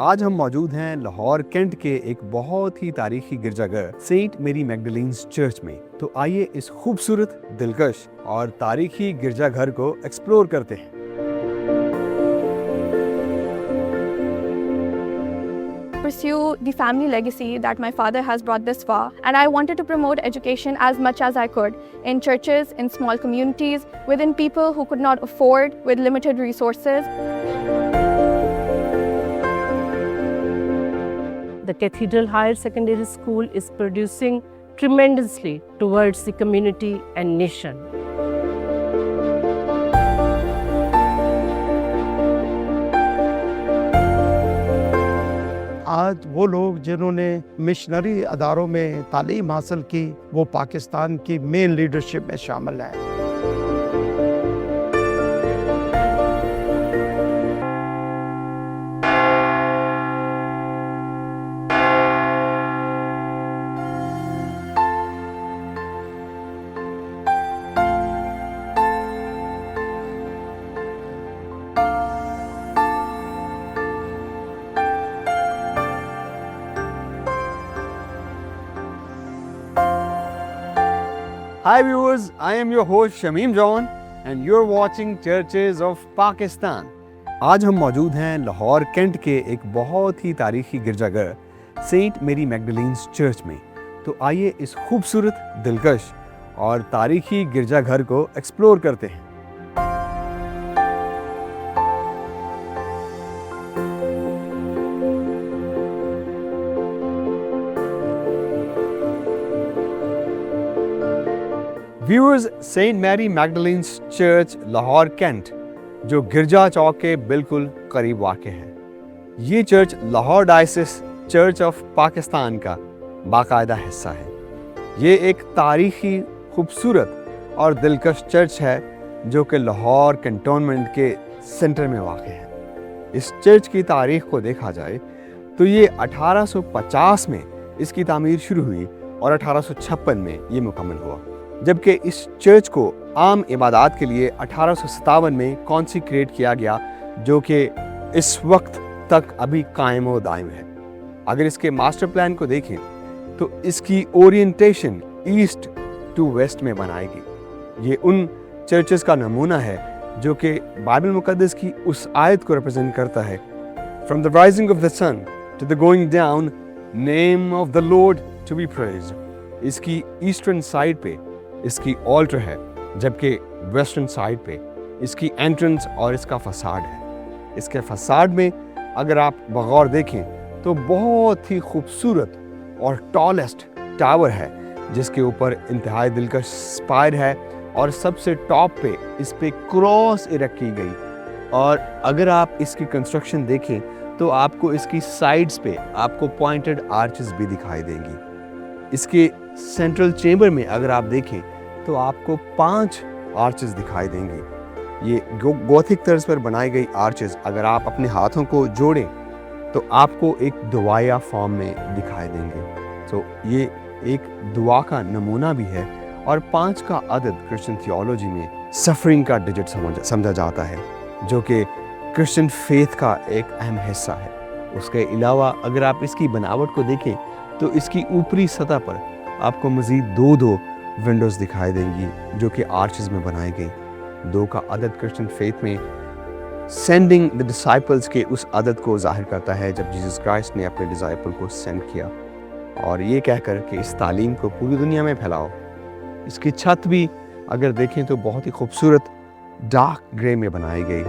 آج ہم موجود ہیں لاہور کینٹ کے ایک بہت ہی تاریخی گرجا گھر سینٹ میری میگڈلینز چرچ میں۔ تو آئیے اس خوبصورت، دلکش اور تاریخی گرجا گھر کو ایکسپلور کرتے ہیں۔ Pursue the family legacy that my father has brought this far, and I wanted to promote education as much as I could in churches, in small communities, within people who could not afford with limited resources. The Cathedral Higher Secondary School is producing tremendously towards the community and nation. آج وہ لوگ جنہوں نے missionary اداروں میں تعلیم حاصل کی وہ پاکستان کی مین لیڈرشپ میں شامل ہیں۔ Hi viewers, I am your host Shamim John and you're watching Churches of Pakistan. آج ہم موجود ہیں لاہور کینٹ کے ایک بہت ہی تاریخی گرجا گھر سینٹ میری میگڈلینز چرچ میں۔ تو آئیے اس خوبصورت، دلکش اور تاریخی گرجا گھر کو ایکسپلور کرتے ہیں۔ ویورز، سینٹ میری میگڈلینز چرچ لاہور کینٹ جو گرجا چوک کے بالکل قریب واقع ہے۔ یہ church Lahore diocese church of Pakistan کا باقاعدہ حصہ ہے۔ یہ ایک تاریخی، خوبصورت اور دلکش چرچ ہے جو کہ لاہور کنٹونمنٹ کے سینٹر میں واقع ہے۔ اس چرچ کی تاریخ کو دیکھا جائے تو یہ 1850 میں اس کی تعمیر شروع ہوئی اور 1856 میں یہ مکمل ہوا، جبکہ اس چرچ کو عام عبادات کے لیے 1857 میں کانسیکریٹ کیا گیا، جو کہ اس وقت تک ابھی قائم و دائم ہے۔ اگر اس کے ماسٹر پلان کو دیکھیں تو اس کی اورینٹیشن ایسٹ ٹو ویسٹ میں بنائی گئی۔ یہ ان چرچز کا نمونہ ہے جو کہ بائبل مقدس کی اس آیت کو ریپرزینٹ کرتا ہے، from the rising of the sun to the going down, name of the lord to be praised. اس کی ایسٹرن سائڈ پہ اس کی آلٹر ہے، جبکہ ویسٹرن سائڈ پہ اس کی انٹرنس اور اس کا فساڈ ہے۔ اس کے فساڈ میں اگر آپ بغور دیکھیں تو بہت ہی خوبصورت اور ٹالسٹ ٹاور ہے، جس کے اوپر انتہائی دلکش سپائر ہے اور سب سے ٹاپ پہ اس پہ کراس ایرکٹ کی گئی۔ اور اگر آپ اس کی کنسٹرکشن دیکھیں تو آپ کو اس کی سائڈز پہ آپ کو پوائنٹڈ آرچز بھی دکھائی دیں گی۔ اس کے سینٹرل چیمبر میں اگر آپ دیکھیں تو آپ کو 5 آرچز دکھائی دیں گے۔ یہ گوتھک طرز پر بنائی گئی آرچز اگر آپ اپنے ہاتھوں کو جوڑیں تو آپ کو ایک دعائیا فارم میں دکھائی دیں گے۔ تو یہ ایک دعا کا نمونہ بھی ہے، اور 5 کا عدد کرسچن تھیولوجی میں سفرنگ کا ڈیجٹ سمجھا جاتا ہے، جو کہ کرسچن فیتھ کا ایک اہم حصہ ہے۔ اس کے علاوہ اگر آپ اس کی بناوٹ کو دیکھیں تو اس کی اوپری سطح پر آپ کو مزید 2 ونڈوز دکھائی دیں گی جو کہ آرچز میں بنائی گئی۔ 2 کا عدد کرسچن فیتھ میں سینڈنگ دی ڈسائپلز کے اس عدد کو ظاہر کرتا ہے جب جیسس کرائسٹ نے اپنے ڈسائپل کو سینڈ کیا، اور یہ کہہ کر کہ اس تعلیم کو پوری دنیا میں پھیلاؤ۔ اس کی چھت بھی اگر دیکھیں تو بہت ہی خوبصورت ڈارک گرے میں بنائی گئی۔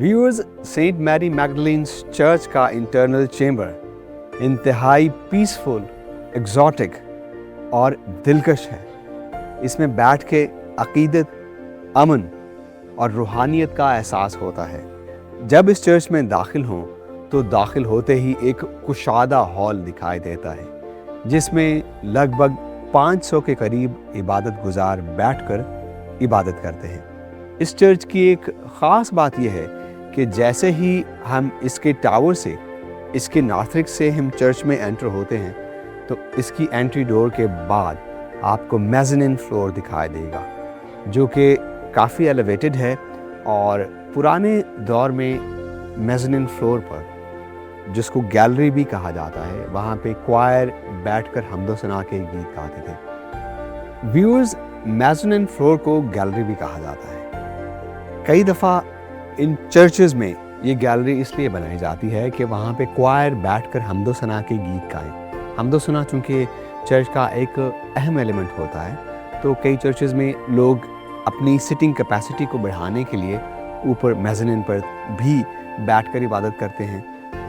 ویورز، سینٹ میری میگڈلینز چرچ کا انٹرنل چیمبر انتہائی پیسفل، ایگزوٹک اور دلکش ہے۔ اس میں بیٹھ کے عقیدت، امن اور روحانیت کا احساس ہوتا ہے۔ جب اس چرچ میں داخل ہوں تو داخل ہوتے ہی ایک کشادہ ہال دکھائی دیتا ہے۔ جس میں لگ بھگ 500 کے قریب عبادت گزار بیٹھ کر عبادت کرتے ہیں۔ اس چرچ کی ایک خاص بات یہ ہے کہ جیسے ہی ہم اس کے ٹاور سے، اس کے نارتھرک سے ہم چرچ میں انٹر ہوتے ہیں تو اس کی انٹری ڈور کے بعد آپ کو میزنین فلور دکھائی دے گا، جو کہ کافی ایلیویٹڈ ہے، اور پرانے دور میں میزنین فلور پر، جس کو گیلری بھی کہا جاتا ہے، وہاں پہ کوائر بیٹھ کر حمد و ثنا کے گیت گاتے تھے۔ ویورز، میزنین فلور کو گیلری بھی کہا جاتا ہے۔ کئی دفعہ ان چرچز میں یہ گیلری اس لیے بنائی جاتی ہے کہ وہاں پہ کوائر بیٹھ کر حمد و ثنا کے گیت گائیں۔ حمد و ثنا چونکہ چرچ کا ایک اہم ایلیمنٹ ہوتا ہے، تو کئی چرچز میں لوگ اپنی سٹنگ کیپیسٹی کو بڑھانے کے لیے اوپر میزنین پر بھی بیٹھ کر عبادت کرتے ہیں۔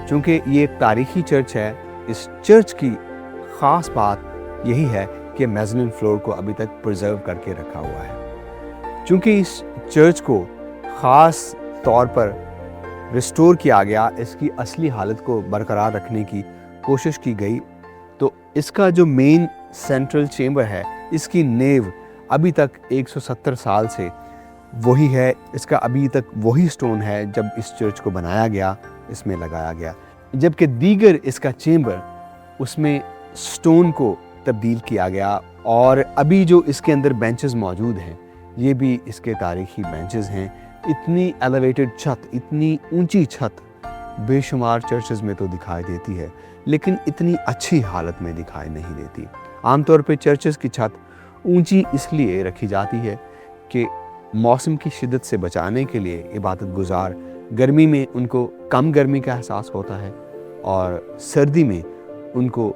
چونکہ یہ ایک تاریخی چرچ ہے، اس چرچ کی خاص بات یہی ہے کہ میزنین فلور کو ابھی تک پرزرو کر کے رکھا ہوا ہے۔ چونکہ اس چرچ کو خاص طور پر ریسٹور کیا گیا، اس کی اصلی حالت کو برقرار رکھنے کی کوشش کی گئی، تو اس کا جو مین سینٹرل چیمبر ہے، اس کی نیو ابھی تک 170 سال سے وہی ہے، اس کا ابھی تک وہی سٹون ہے جب اس چرچ کو بنایا گیا، اس میں لگایا گیا، جبکہ دیگر اس کا چیمبر، اس میں سٹون کو تبدیل کیا گیا، اور ابھی جو اس کے اندر بینچز موجود ہیں یہ بھی اس کے تاریخی بینچز ہیں۔ اتنی ایلیویٹڈ چھت، اتنی اونچی چھت بے شمار چرچز میں تو دکھائی دیتی ہے، لیکن اتنی اچھی حالت میں دکھائی نہیں دیتی۔ عام طور پہ چرچز کی چھت اونچی اس لیے رکھی جاتی ہے کہ موسم کی شدت سے بچانے کے لیے عبادت گزار گرمی میں ان کو کم گرمی کا احساس ہوتا ہے، اور سردی میں ان کو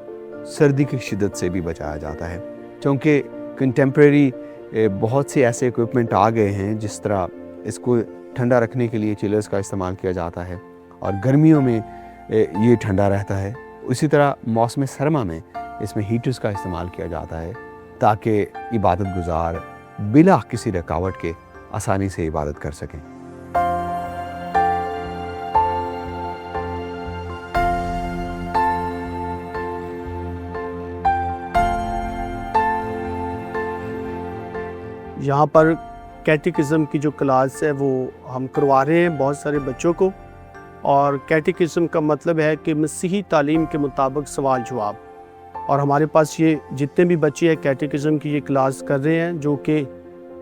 سردی کی شدت سے بھی بچایا جاتا ہے۔ چونکہ کنٹمپریری بہت سے ایسے اکوپمنٹ آ گئے ہیں، جس طرح اس کو ٹھنڈا رکھنے کے لیے چلرز کا استعمال کیا جاتا ہے، اور گرمیوں میں یہ ٹھنڈا رہتا ہے۔ اسی طرح موسم سرما میں اس میں ہیٹرز کا استعمال کیا جاتا ہے، تاکہ عبادت گزار بلا کسی رکاوٹ کے آسانی سے عبادت کر سکیں۔ یہاں پر کیٹیکزم کی جو کلاس ہے وہ ہم کروا رہے ہیں بہت سارے بچوں کو، اور کیٹیکزم کا مطلب ہے کہ مسیحی تعلیم کے مطابق سوال جواب، اور ہمارے پاس یہ جتنے بھی بچے ہیں کیٹیکزم کی یہ کلاس کر رہے ہیں، جو کہ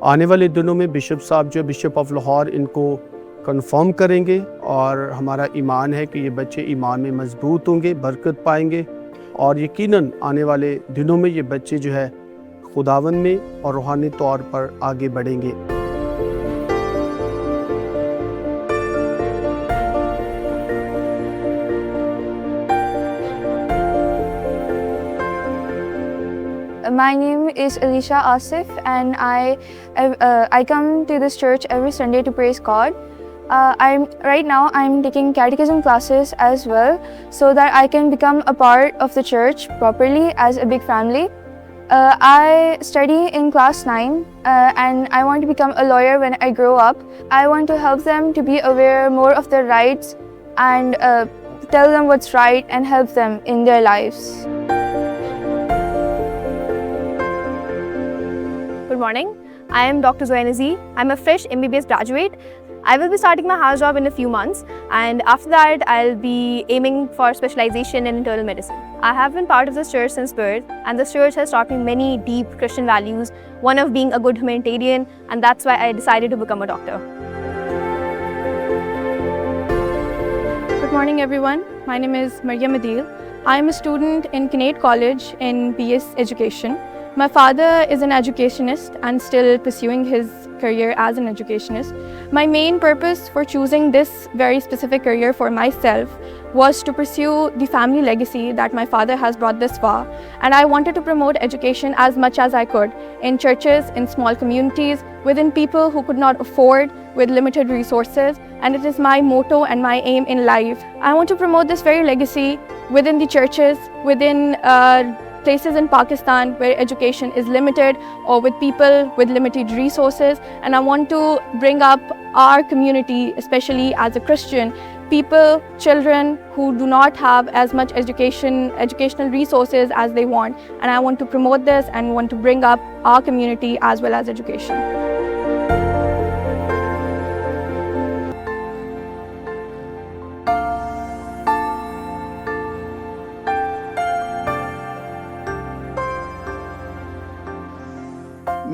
آنے والے دنوں میں بشپ صاحب جو بشپ آف لاہور ان کو کنفرم کریں گے، اور ہمارا ایمان ہے کہ یہ بچے ایمان میں مضبوط ہوں گے، برکت پائیں گے، اور یقیناً آنے والے دنوں میں یہ بچے جو ہے خداوند میں اور روحانی طور پر آگے بڑھیں گے۔ My name is Alicia Asif, and I come to this church every Sunday to praise God. Right now I'm taking catechism classes as well, so that I can become a part of the church properly as a big family. I study in class 9, and I want to become a lawyer when I grow up. I want to help them to be aware more of their rights, and tell them what's right and help them in their lives. Good morning. I am Dr. Zoya Nazi. I'm a fresh MBBS graduate. I will be starting my house job in a few months, and after that I'll be aiming for specialization in internal medicine. I have been part of this church since birth, and this church has taught me many deep Christian values, one of being a good humanitarian, and that's why I decided to become a doctor. Good morning, everyone. My name is Maryam Adil. I am a student in Kinnaird College in BS Education. My father is an educationist and still pursuing his career as an educationist. My main purpose for choosing this very specific career for myself was to pursue the family legacy that my father has brought this far, and I wanted to promote education as much as I could in churches, in small communities, within people who could not afford, with limited resources, and it is my motto and my aim in life. I want to promote this very legacy within the churches, within places in Pakistan where education is limited, or with people with limited resources, and I want to bring up our community, especially as a Christian, people, children who do not have as much educational resources as they want. And I want to promote this and want to bring up our community as well as education.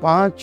5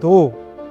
2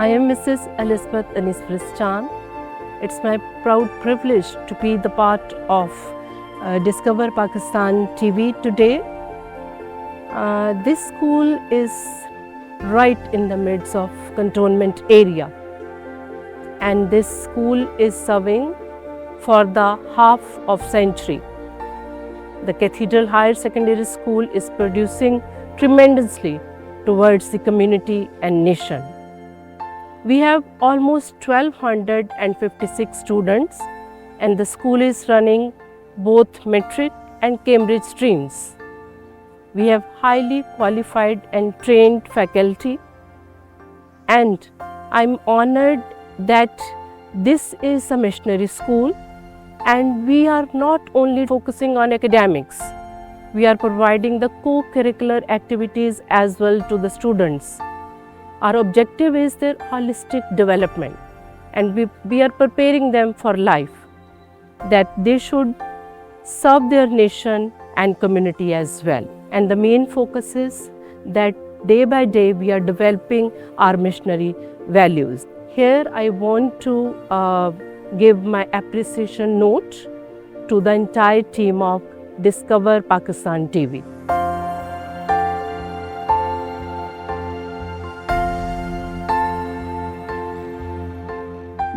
I am Mrs. Elizabeth Anis Chan. It's my proud privilege to be the part of Discover Pakistan TV today. This school is right in the midst of cantonment area, and this school is serving for the half of century. The Cathedral Higher Secondary School is producing tremendously towards the community and nation. We have almost 1256 students, and the school is running both metric and Cambridge streams. We have highly qualified and trained faculty, and I'm honored that this is a missionary school and we are not only focusing on academics, we are providing the co-curricular activities as well to the students. Our objective is their holistic development, and we are preparing them for life, that they should serve their nation and community as well. And the main focus is that day by day we are developing our missionary values. Here I want to give my appreciation note to the entire team of Discover Pakistan TV.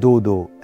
2-2